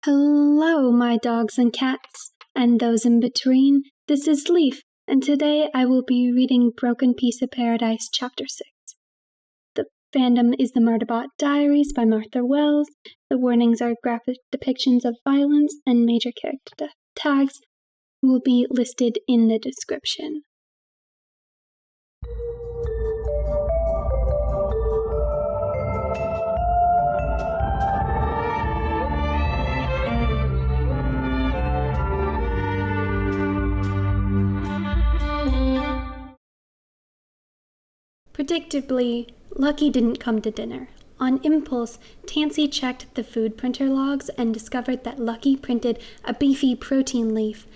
Hello, my dogs and cats, and those in between. This is Leaf, and today I will be reading Broken Piece of Paradise, Chapter 6. The fandom is the Murderbot Diaries by Martha Wells. The warnings are graphic depictions of violence, and major character tags will be listed in the description. Predictably, Lucky didn't come to dinner. On impulse, Tansy checked the food printer logs and discovered that Lucky printed a beefy protein leaf,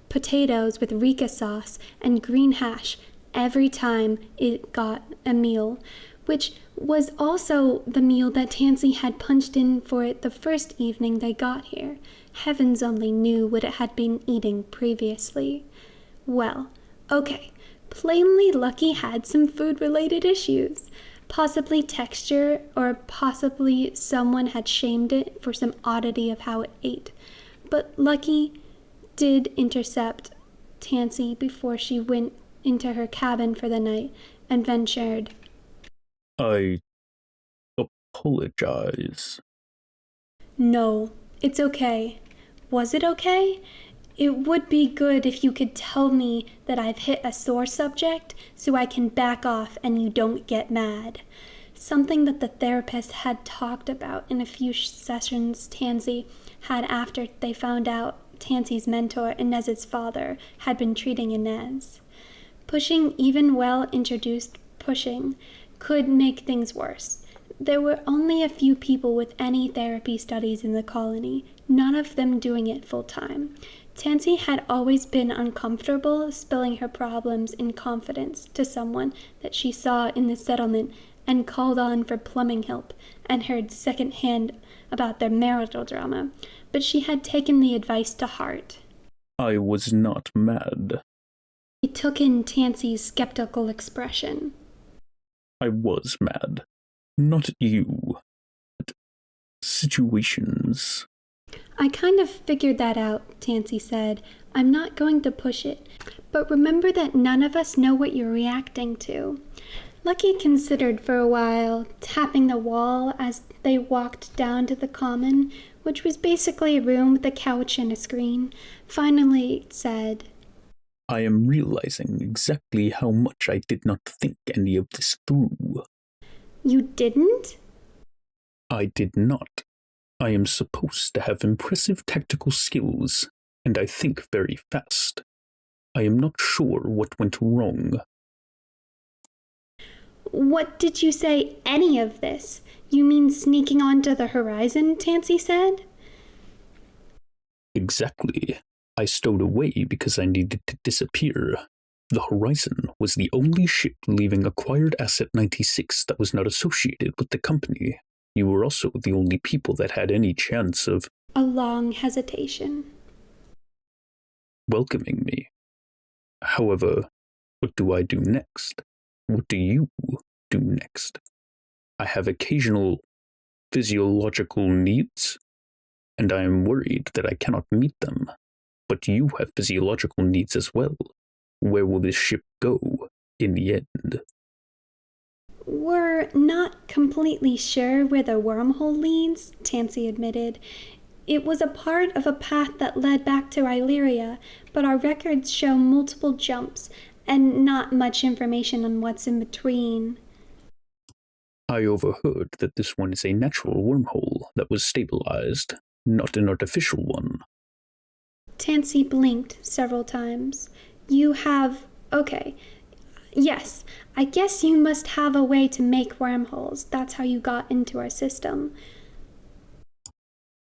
potatoes with Rika sauce, and green hash every time it got a meal, which was also the meal that Tansy had punched in for it the first evening they got here. Heavens only knew what it had been eating previously. Well, okay. Plainly, Lucky had some food-related issues. Possibly texture, or possibly someone had shamed it for some oddity of how it ate. But Lucky did intercept Tansy before she went into her cabin for the night and ventured, "I apologize." "No, it's okay. Was it okay? It would be good if you could tell me that I've hit a sore subject so I can back off and you don't get mad." Something that the therapist had talked about in a few sessions Tansy had after they found out Tansy's mentor, Inez's father, had been treating Inez. Pushing, even well-introduced pushing, could make things worse. There were only a few people with any therapy studies in the colony, none of them doing it full-time. Tansy had always been uncomfortable spilling her problems in confidence to someone that she saw in the settlement and called on for plumbing help and heard secondhand about their marital drama, but she had taken the advice to heart. "I was not mad." He took in Tansy's skeptical expression. "I was mad. Not at you. At situations." "I kind of figured that out," Tansy said. "I'm not going to push it, but remember that none of us know what you're reacting to." Lucky considered for a while, tapping the wall as they walked down to the common, which was basically a room with a couch and a screen. Finally said, "I am realizing exactly how much I did not think any of this through." "You didn't?" "I did not. I am supposed to have impressive tactical skills, and I think very fast. I am not sure what went wrong." "What did you say, any of this? You mean sneaking onto the horizon?" Tansy said. "Exactly. I stowed away because I needed to disappear. The Horizon was the only ship leaving Acquired Asset 96 that was not associated with the company. You were also the only people that had any chance of—" A long hesitation. "Welcoming me. However, what do I do next? What do you do next? I have occasional physiological needs, and I am worried that I cannot meet them. But you have physiological needs as well. Where will this ship go in the end?" "We're not completely sure where the wormhole leads," Tansy admitted. "It was a part of a path that led back to Illyria, but our records show multiple jumps and not much information on what's in between." "I overheard that this one is a natural wormhole that was stabilized, not an artificial one." Tansy blinked several times. "You have... okay. Yes, I guess you must have a way to make wormholes. That's how you got into our system."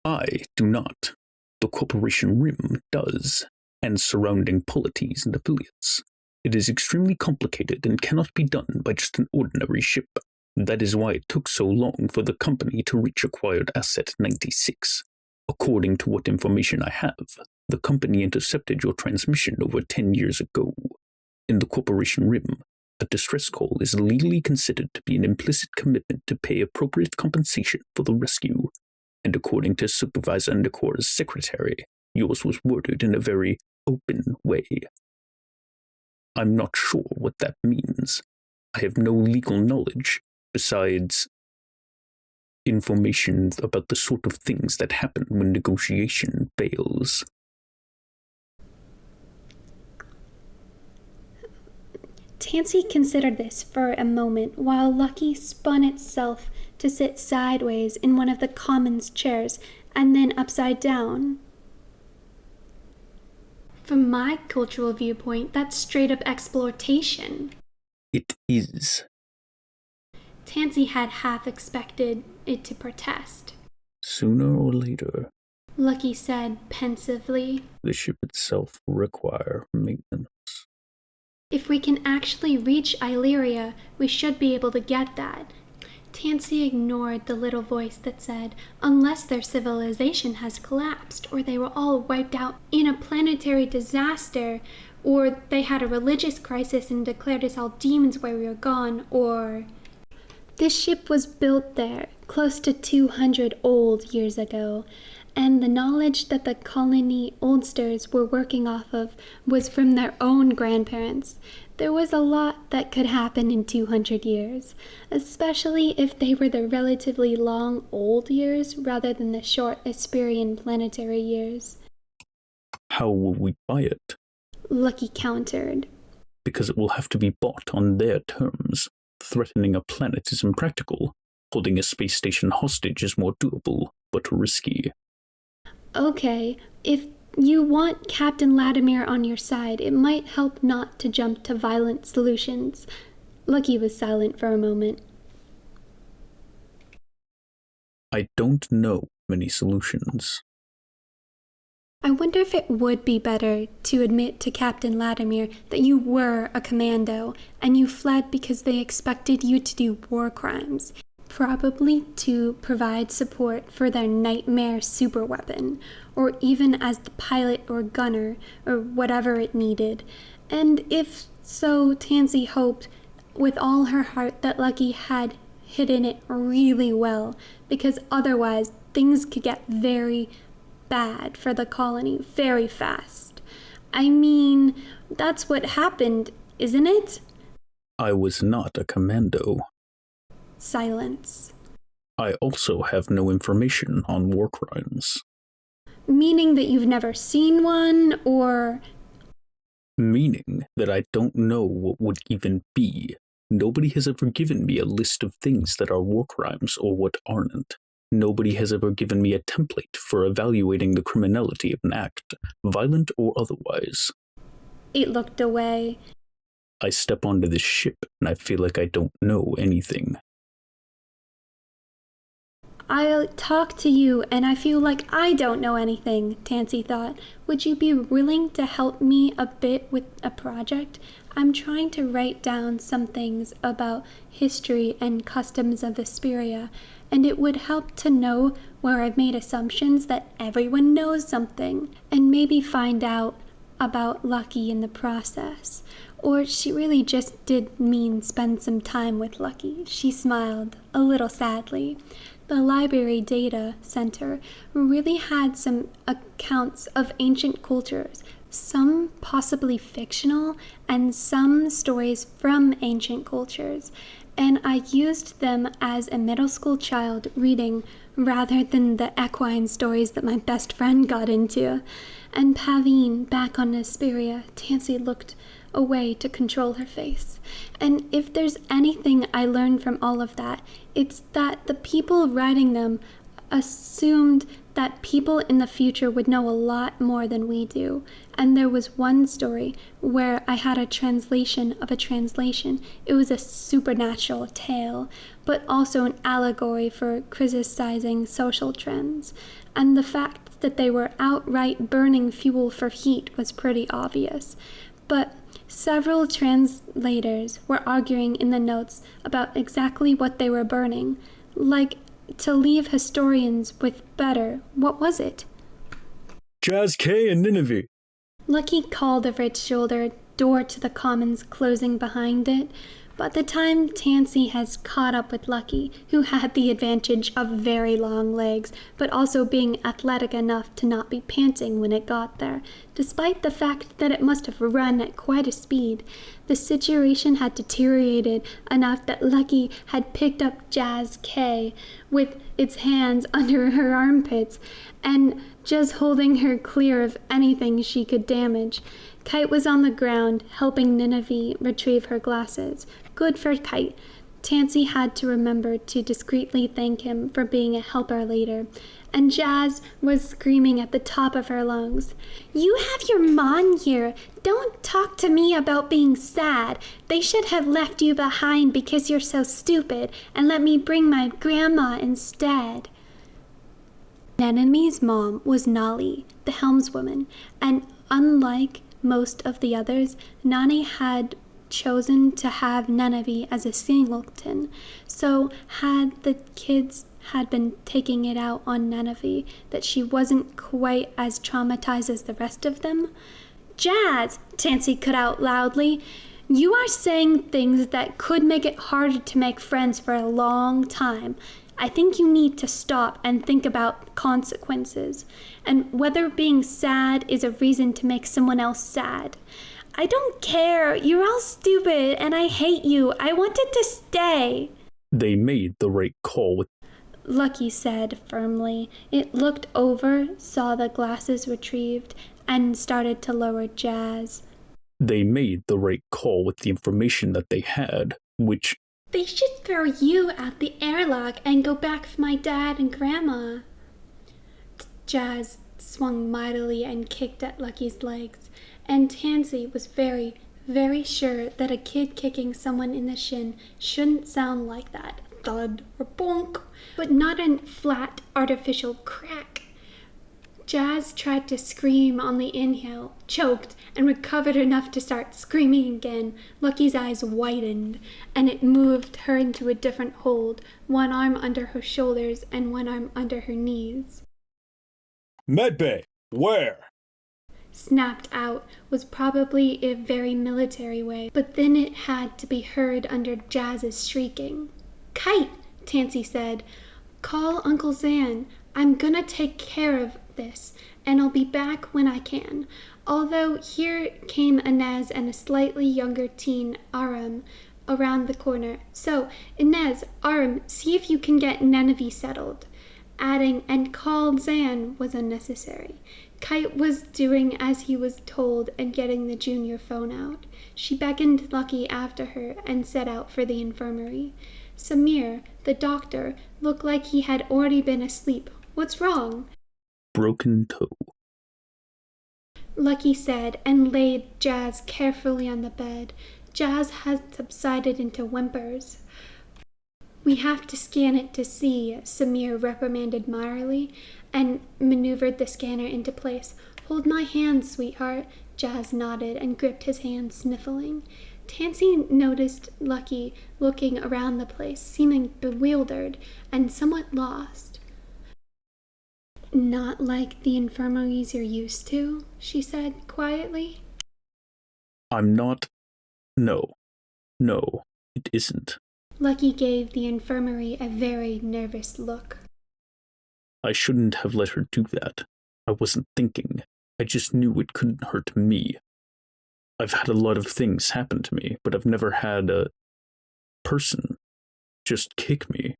"I do not. The Corporation Rim does, and surrounding polities and affiliates. It is extremely complicated and cannot be done by just an ordinary ship. That is why it took so long for the company to reach Acquired Asset 96. According to what information I have, the company intercepted your transmission over 10 years ago. In the Corporation Rim, a distress call is legally considered to be an implicit commitment to pay appropriate compensation for the rescue. and according to Supervisor Nikor's secretary, yours was worded in a very open way. I'm not sure what that means. I have no legal knowledge besides information about the sort of things that happen when negotiation fails. Tansy considered this for a moment while Lucky spun itself to sit sideways in one of the commons' chairs and then upside down. From my cultural viewpoint, that's straight up exploitation. It is. Tansy had half expected it to protest. Sooner or later, Lucky said pensively, the ship itself will require maintenance. if we can actually reach Illyria, we should be able to get that. Tansy ignored the little voice that said, unless their civilization has collapsed, or they were all wiped out in a planetary disaster, or they had a religious crisis and declared us all demons while we were gone, or... This ship was built there, close to 200 old years ago, and the knowledge that the colony oldsters were working off of was from their own grandparents. There was a lot that could happen in 200 years, especially if they were the relatively long old years rather than the short Asperian planetary years. How will we buy it? Lucky countered. Because it will have to be bought on their terms. Threatening a planet is impractical. Holding a space station hostage is more doable, but risky. Okay, if you want Captain Latimer on your side, it might help not to jump to violent solutions. Lucky was silent for a moment. I don't know many solutions. I wonder if it would be better to admit to Captain Latimer that you were a commando, and you fled because they expected you to do war crimes. Probably to provide support for their nightmare superweapon, or even as the pilot or gunner, or whatever it needed. And if so, Tansy hoped with all her heart that Lucky had hidden it really well, because otherwise things could get very bad for the colony very fast. I mean, that's what happened, isn't it? I was not a commando. Silence. I also have no information on war crimes. Meaning that you've never seen one, or... Meaning that I don't know what would even be. Nobody has ever given me a list of things that are war crimes or what aren't. Nobody has ever given me a template for evaluating the criminality of an act, violent or otherwise. It looked away. I step onto this ship and I feel like I don't know anything. I'll talk to you and I feel like I don't know anything, Tansy thought. Would you be willing to help me a bit with a project? I'm trying to write down some things about history and customs of Vesperia, and it would help to know where I've made assumptions that everyone knows something, and maybe find out about Lucky in the process. Or she really just did mean spend some time with Lucky. She smiled, a little sadly. The Library Data Center really had some accounts of ancient cultures, some possibly fictional, and some stories from ancient cultures, and I used them as a middle school child reading rather than the equine stories that my best friend got into. And Pavine, back on Vesperia, Tansy looked away to control her face. And if there's anything I learned from all of that, it's that the people writing them assumed that people in the future would know a lot more than we do. And there was one story where I had a translation of a translation. It was a supernatural tale, but also an allegory for criticizing social trends. And the fact that they were outright burning fuel for heat was pretty obvious. But several translators were arguing in the notes about exactly what they were burning, like to leave historians with better, what was it? Jazz K and Nineveh. Lucky called over its shoulder, door to the commons closing behind it, By the time Tansy has caught up with Lucky, who had the advantage of very long legs, but also being athletic enough to not be panting when it got there, despite the fact that it must have run at quite a speed, the situation had deteriorated enough that Lucky had picked up Jazz K with its hands under her armpits and just holding her clear of anything she could damage. Kite was on the ground, helping Nineveh retrieve her glasses. Good for Kite. Tansy had to remember to discreetly thank him for being a helper later. And Jazz was screaming at the top of her lungs, "You have your mom here. Don't talk to me about being sad. They should have left you behind because you're so stupid and let me bring my grandma instead." Neneme's mom was Nolly, the helmswoman, and unlike most of the others, Nani had chosen to have Nineveh as a singleton, so had the kids had been taking it out on Nineveh that she wasn't quite as traumatized as the rest of them. "Jazz," Tansy cut out loudly, "you are saying things that could make it harder to make friends for a long time. I think you need to stop and think about consequences, and whether being sad is a reason to make someone else sad. I don't care. You're all stupid, and I hate you. I wanted to stay." They made the right call with Lucky said firmly. It looked over, saw the glasses retrieved, and started to lower Jazz. They made the right call with the information that they had, which "They should throw you out the airlock and go back with my dad and grandma." Jazz swung mightily and kicked at Lucky's legs, and Tansy was very, very sure that a kid kicking someone in the shin shouldn't sound like that. Thud or bonk, but not a flat, artificial crack. Jazz tried to scream on the inhale, choked, and recovered enough to start screaming again. Lucky's eyes widened, and it moved her into a different hold, one arm under her shoulders and one arm under her knees. "Medbay, where?" Snapped out was probably a very military way, but then it had to be heard under Jazz's shrieking. "Kite," Tansy said, "call Uncle Zan. I'm gonna take care of this, and I'll be back when I can." Although here came Inez and a slightly younger teen, Aram, around the corner. "So, Inez, Aram, see if you can get Nineveh settled." Adding, "and call Zan," was unnecessary. Kite was doing as he was told and getting the junior phone out. She beckoned Lucky after her and set out for the infirmary. Samir, the doctor, looked like he had already been asleep. "What's wrong?" "Broken toe," Lucky said, and laid Jazz carefully on the bed. Jazz had subsided into whimpers. "We have to scan it to see," Samir reprimanded mildly, and maneuvered the scanner into place. "Hold my hand, sweetheart." Jazz nodded and gripped his hand, sniffling. Tansy noticed Lucky looking around the place, seeming bewildered and somewhat lost. "Not like the infirmaries you're used to," she said quietly. "I'm not. No, it isn't." Lucky gave the infirmary a very nervous look. "I shouldn't have let her do that. I wasn't thinking. I just knew it couldn't hurt me. I've had a lot of things happen to me, but I've never had a person just kick me."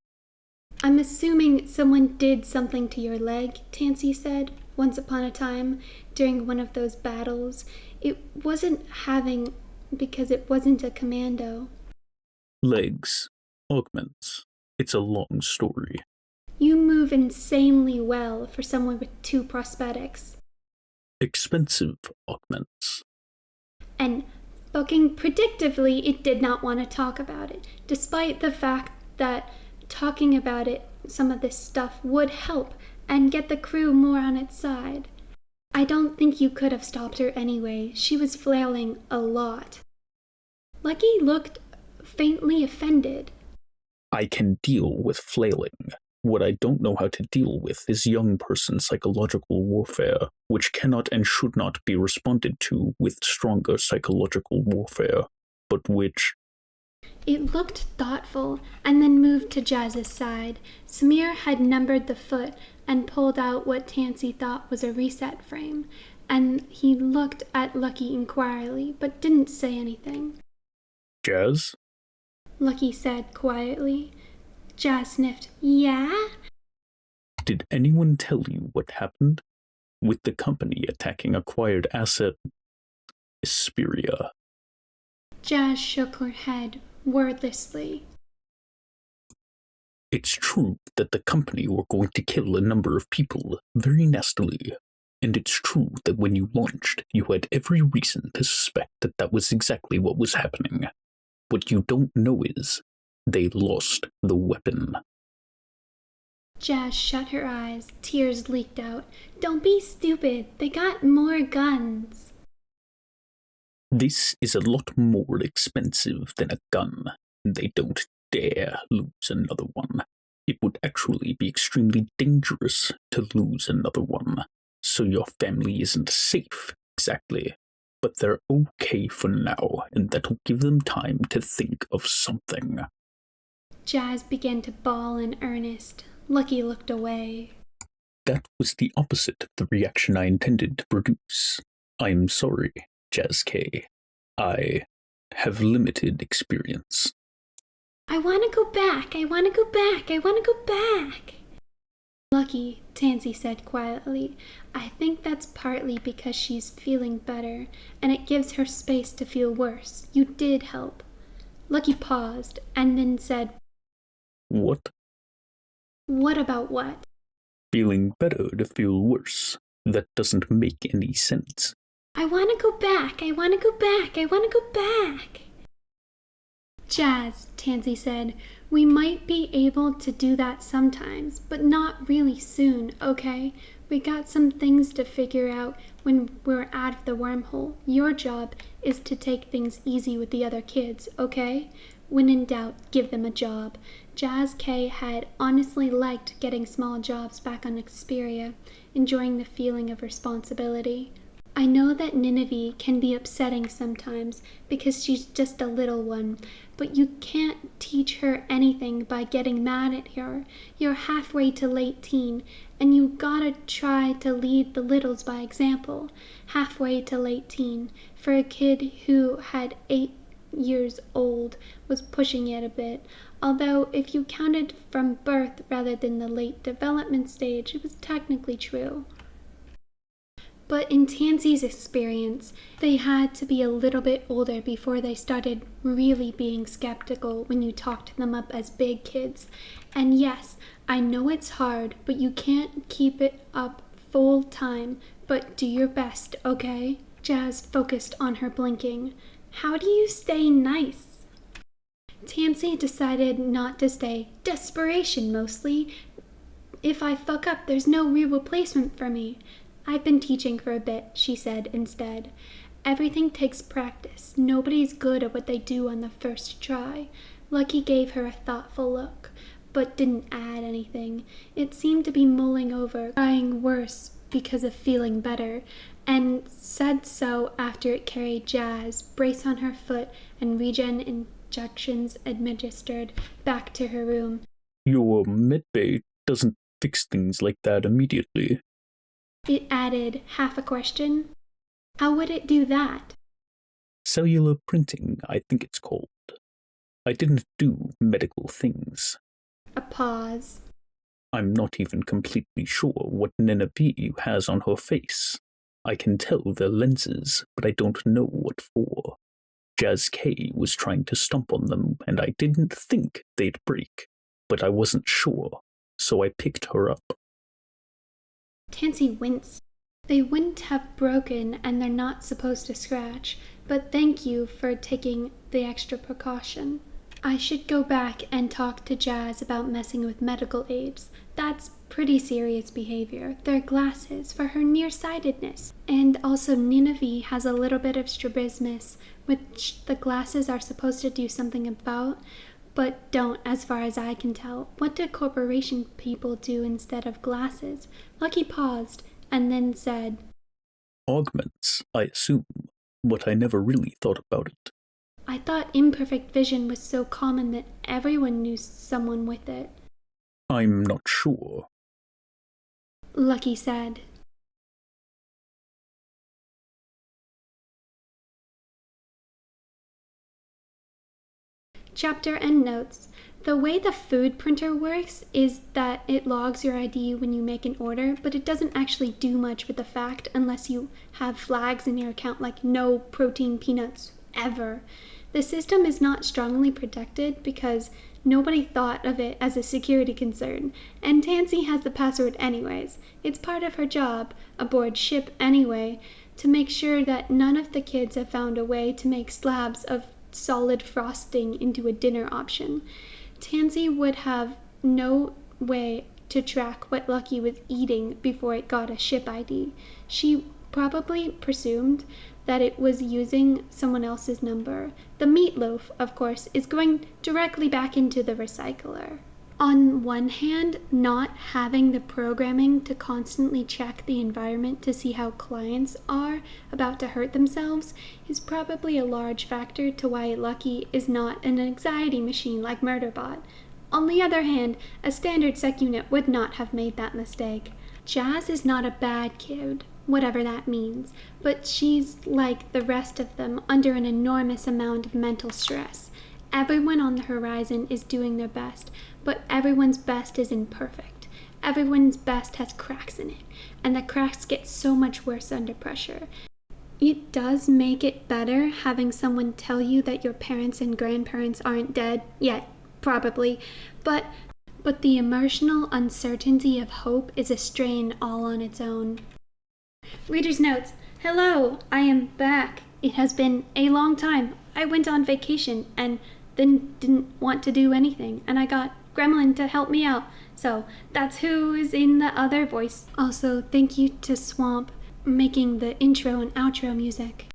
"I'm assuming someone did something to your leg," Tansy said. "Once upon a time, during one of those battles, it wasn't having because it wasn't a commando." "Legs, augments. It's a long story." "You move insanely well for someone with 2 prosthetics." "Expensive augments." And fucking predictably, it did not want to talk about it, despite the fact that talking about it, some of this stuff, would help and get the crew more on its side. "I don't think you could have stopped her anyway. She was flailing a lot." Lucky looked faintly offended. "I can deal with flailing. What I don't know how to deal with is young person psychological warfare, which cannot and should not be responded to with stronger psychological warfare, but which It looked thoughtful and then moved to Jazz's side. Samir had numbered the foot and pulled out what Tansy thought was a reset frame, and he looked at Lucky inquiringly, but didn't say anything. Jazz? Lucky said quietly. Jazz sniffed. Yeah? Did anyone tell you what happened? With the company attacking acquired asset Asperia. Jazz shook her head wordlessly. It's true that the company were going to kill a number of people very nastily, and it's true that when you launched, you had every reason to suspect that that was exactly what was happening. What you don't know is, they lost the weapon. Jazz shut her eyes. Tears leaked out. Don't be stupid. They got more guns. This is a lot more expensive than a gun. They don't dare lose another one. It would actually be extremely dangerous to lose another one. So your family isn't safe, exactly. But they're okay for now, and that'll give them time to think of something. Jazz began to bawl in earnest. Lucky looked away. That was the opposite of the reaction I intended to produce. I'm sorry, Jazz K. I have limited experience. I want to go back. I want to go back. I want to go back. Lucky, Tansy said quietly. I think that's partly because she's feeling better, and it gives her space to feel worse. You did help. Lucky paused, and then said, What? What about what? Feeling better to feel worse. That doesn't make any sense. I want to go back. I want to go back. I want to go back. Jazz, Tansy said, we might be able to do that sometimes, but not really soon, okay? We got some things to figure out when we're out of the wormhole. Your job is to take things easy with the other kids, okay? When in doubt, give them a job. Jazz K had honestly liked getting small jobs back on Xperia, enjoying the feeling of responsibility. I know that Nineveh can be upsetting sometimes because she's just a little one, but you can't teach her anything by getting mad at her. You're halfway to late teen, and you gotta try to lead the littles by example. Halfway to late teen, for a kid who had 8 years old was pushing it a bit, although if you counted from birth rather than the late development stage, it was technically true. But in Tansy's experience, they had to be a little bit older before they started really being skeptical when you talked them up as big kids. And yes, I know it's hard, but you can't keep it up full time, but do your best, okay? Jazz focused on her blinking. How do you stay nice? Tansy decided not to stay. Desperation, mostly. If I fuck up, there's no real replacement for me. I've been teaching for a bit, she said instead. Everything takes practice. Nobody's good at what they do on the first try. Lucky gave her a thoughtful look, but didn't add anything. It seemed to be mulling over, trying worse because of feeling better, and said so after it carried Jazz, brace on her foot, and regen injections administered, back to her room. Your medbay doesn't fix things like that immediately. It added, half a question. How would it do that? Cellular printing, I think it's called. I didn't do medical things. A pause. I'm not even completely sure what Nineveh has on her face. I can tell they're lenses, but I don't know what for. Jazz K was trying to stomp on them, and I didn't think they'd break, but I wasn't sure, so I picked her up. Tansy winced. They wouldn't have broken, and they're not supposed to scratch, but thank you for taking the extra precaution. I should go back and talk to Jazz about messing with medical aids. That's pretty serious behavior. They're glasses for her nearsightedness. And also Nineveh has a little bit of strabismus, which the glasses are supposed to do something about, but don't, as far as I can tell. What do corporation people do instead of glasses? Lucky paused, and then said, Augments, I assume, but I never really thought about it. I thought imperfect vision was so common that everyone knew someone with it, I'm not sure. Lucky said. Chapter endnotes. The way the food printer works is that it logs your ID when you make an order, but it doesn't actually do much with the fact unless you have flags in your account like no protein peanuts ever. The system is not strongly protected because nobody thought of it as a security concern, and Tansy has the password anyways. It's part of her job, aboard ship anyway, to make sure that none of the kids have found a way to make slabs of solid frosting into a dinner option. Tansy would have no way to track what Lucky was eating before it got a ship ID. She probably presumed that it was using someone else's number. The meatloaf, of course, is going directly back into the recycler. On one hand, not having the programming to constantly check the environment to see how clients are about to hurt themselves is probably a large factor to why Lucky is not an anxiety machine like Murderbot. On the other hand, a standard sec unit would not have made that mistake. Jazz is not a bad kid, whatever that means, but she's like the rest of them under an enormous amount of mental stress. Everyone on the horizon is doing their best, but everyone's best is imperfect. Everyone's best has cracks in it, and the cracks get so much worse under pressure. It does make it better having someone tell you that your parents and grandparents aren't dead yet, probably, but the emotional uncertainty of hope is a strain all on its own. Reader's notes. Hello, I am back. It has been a long time. I went on vacation and then didn't want to do anything, and I got Gremlin to help me out. So that's who is in the other voice. Also, thank you to Swamp making the intro and outro music.